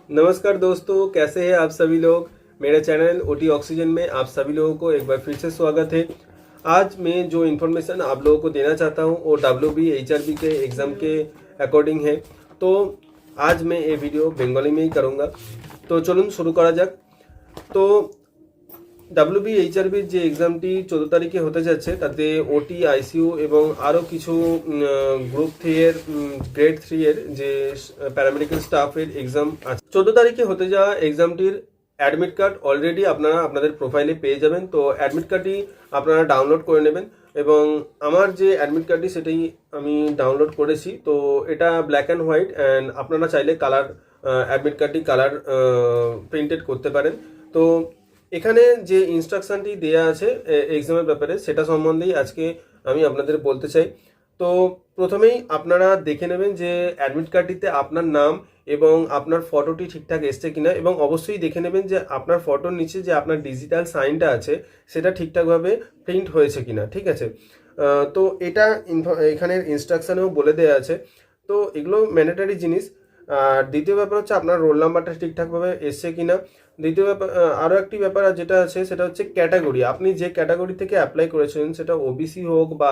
नमस्कार दोस्तों, कैसे हैं आप सभी लोग। मेरे चैनल ओटी ऑक्सीजन में आप सभी लोगों को एक बार फिर से स्वागत है। आज मैं जो इन्फॉर्मेशन आप लोगों को देना चाहता हूं वो WBHRB के एग्ज़ाम के अकॉर्डिंग है। तो आज मैं ये वीडियो बंगाली में ही करूंगा। तो चलুন शुरू करा जाक। तो WBHRB যে এক্সামটি 14 তারিখে হতে যাচ্ছে তাতে ওটি আইসিইউ এবং আরও কিছু গ্রুপ 3 এর গ্রেড 3 এর যে প্যারামেডিক্যাল স্টাফের এক্সাম আছে। 14 তারিখে হতে যাওয়া এক্সামটির অ্যাডমিট কার্ড অলরেডি আপনারা আপনাদের প্রোফাইলে পেয়ে যাবেন। তো অ্যাডমিট কার্ডটি আপনারা ডাউনলোড করে নেবেন এবং আমার যে অ্যাডমিট কার্ডটি সেটাই আমি ডাউনলোড করেছি। তো এটা ব্ল্যাক অ্যান্ড হোয়াইট অ্যান্ড আপনারা চাইলে কালার অ্যাডমিট কার্ডটি কালার প্রিন্টেড করতে পারেন। তো এখানে যে ইনস্ট্রাকশনটি দেয়া আছে এক্সামের ব্যাপারে সেটা সম্বন্ধেই আজকে আমি আপনাদের বলতে চাই। তো প্রথমেই আপনারা দেখে নেবেন যে অ্যাডমিট কার্ডটিতে আপনার নাম এবং আপনার ফটোটি ঠিকঠাক এসছে কিনা, এবং অবশ্যই দেখে নেবেন যে আপনার ফটোর নিচে যে আপনার ডিজিটাল সাইনটা আছে সেটা ঠিকঠাকভাবে প্রিন্ট হয়েছে কিনা। ঠিক আছে, তো এটা এখানের ইনস্ট্রাকশনেও বলে দেওয়া আছে। তো এগুলো ম্যান্ডেটরি জিনিস। আর দ্বিতীয় ব্যাপার হচ্ছে আপনার রোল নাম্বারটা ঠিকঠাকভাবে এসছে কিনা। দ্বিতীয় ব্যাপার আরও একটি ব্যাপার যেটা আছে সেটা হচ্ছে ক্যাটাগরি। আপনি যে ক্যাটাগরি থেকে অ্যাপ্লাই করেছেন সেটা ওবিসি হোক বা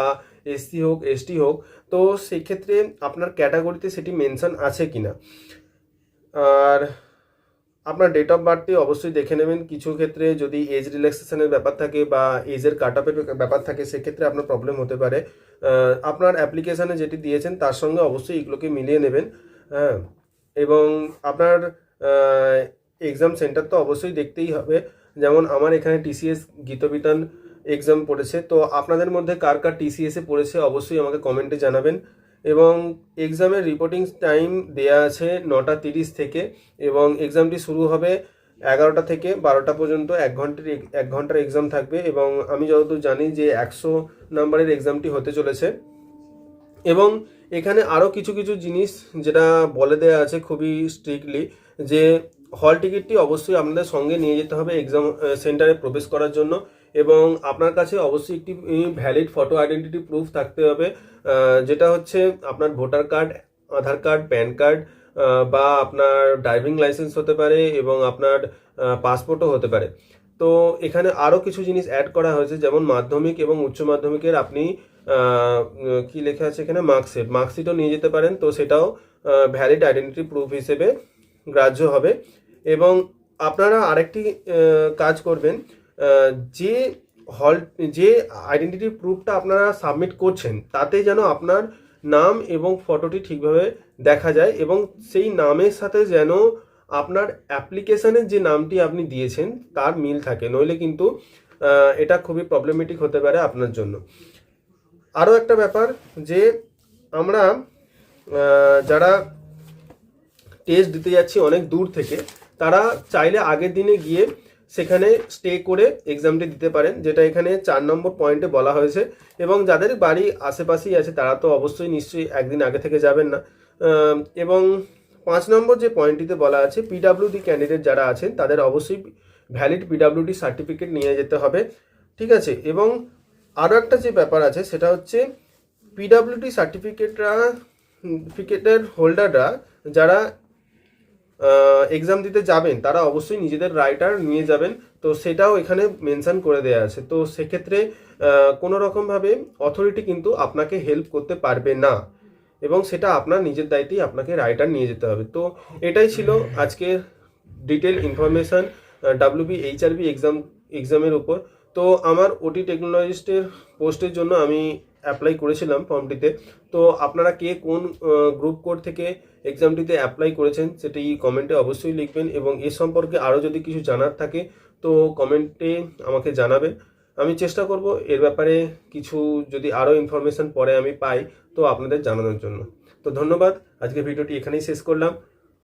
এসসি হোক এসটি হোক, তো সেক্ষেত্রে আপনার ক্যাটাগরিতে সেটি মেনশন আছে কিনা। আর আপনার ডেট অফ বার্থটি অবশ্যই দেখে নেবেন। কিছু ক্ষেত্রে যদি এজ রিল্যাক্সেশনের ব্যাপার থাকে বা এজের কাট অফের ব্যাপার থাকে সেক্ষেত্রে আপনার প্রবলেম হতে পারে। আপনার অ্যাপ্লিকেশানে যেটি দিয়েছেন তার সঙ্গে অবশ্যই এগুলোকে মিলিয়ে নেবেন। হ্যাঁ, এবং আপনার এক্সাম সেন্টার তো অবশ্যই দেখতেই হবে। যেমন আমার এখানে TCS গীতবিতান এক্সাম পড়েছে। তো আপনাদের মধ্যে কার কার TCSে পড়েছে অবশ্যই আমাকে কমেন্টে জানাবেন। এবং এক্সামের রিপোর্টিং টাইম দেয়া আছে 9:30 থেকে, এবং এক্সামটি শুরু হবে 11টা থেকে 12টা পর্যন্ত। 1 ঘন্টার এক্সাম থাকবে, এবং আমি যতদূর জানি যে 100 নম্বরের এক্সামটি হতে চলেছে। এবং এখানে আরও কিছু কিছু জিনিস যেটা বলে দেওয়া আছে খুবই স্ট্রিক্টলি, যে হল টিকিটটি অবশ্যই আপনাদের সঙ্গে নিয়ে যেতে হবে এক্সাম সেন্টারে প্রবেশ করার জন্য, এবং আপনার কাছে অবশ্যই একটি ভ্যালিড ফটো আইডেন্টিটি প্রুফ থাকতে হবে, যেটা হচ্ছে আপনার ভোটার কার্ড, আধার কার্ড, প্যান কার্ড বা আপনার ড্রাইভিং লাইসেন্স হতে পারে, এবং আপনার পাসপোর্টও হতে পারে। তো এখানে আরও কিছু জিনিস অ্যাড করা হয়েছে, যেমন মাধ্যমিক এবং উচ্চ মাধ্যমিকের আপনি কি লেখা আছে এখানে মার্কশিটও নিয়ে যেতে পারেন। তো সেটাও ভ্যালিড আইডেন্টিটি প্রুফ হিসেবে গ্রাহ্য হবে। এবং আপনারা আরেকটি কাজ করবেন, যে যে আইডেন্টিটি প্রুফটা আপনারা সাবমিট করছেন তাতে যেন আপনার নাম এবং ফটোটি ঠিকভাবে দেখা যায়, এবং সেই নামের সাথে যেন আপনার অ্যাপ্লিকেশনের যে নামটি আপনি দিয়েছেন তার মিল থাকে, নইলে কিন্তু এটা খুবই প্রবলেমেটিক হতে পারে আপনার জন্য। আরও একটা ব্যাপার, যে আমরা যারা টেস্ট দিতে যাচ্ছি অনেক দূর থেকে, তারা চাইলে আগের দিনে গিয়ে সেখানে স্টে করে এক্সামটি দিতে পারেন, যেটা এখানে 4 নম্বর পয়েন্টে বলা হয়েছে। এবং যাদের বাড়ি আশেপাশেই আছে তারা তো অবশ্যই নিশ্চয়ই একদিন আগে থেকে যাবেন না। এবং 5 নম্বর যে পয়েন্টটিতে বলা আছে, PWD ক্যান্ডিডেট যারা আছেন তাদের অবশ্যই ভ্যালিড PWD সার্টিফিকেট নিয়ে যেতে হবে। ঠিক আছে, এবং আরও একটা যে ব্যাপার আছে সেটা হচ্ছে PWD সার্টিফিকেটের হোল্ডাররা যারা এক্সাম দিতে যাবেন তারা অবশ্যই নিজেদের রাইটার নিয়ে যাবেন। তো সেটাও এখানে মেনশন করে দেওয়া আছে। তো সেক্ষেত্রে কোনো রকমভাবে অথরিটি কিন্তু আপনাকে হেল্প করতে পারবে না, এবং সেটা আপনার নিজের দায়িত্বেই আপনাকে রাইটার নিয়ে যেতে হবে। তো এটাই ছিল আজকের ডিটেল ইনফরমেশান WBHRB এক্সামের উপর। তো আমার ওটি টেকনোলজিস্টের পোস্টের জন্য আমি অ্যাপ্লাই করেছিলাম ফর্মটিতে। তো আপনারা কে কোন গ্রুপ কোড থেকে এক্সামটিতে অ্যাপ্লাই করেছেন সেটি কমেন্টে অবশ্যই লিখবেন, এবং এ সম্পর্কে আরও যদি কিছু জানার থাকে তো কমেন্টে আমাকে জানাবেন। আমি চেষ্টা করব এর ব্যাপারে কিছু যদি আরও ইনফরমেশান পরে আমি পাই তো আপনাদের জানানোর জন্য। তো ধন্যবাদ, আজকে ভিডিওটি এখানেই শেষ করলাম।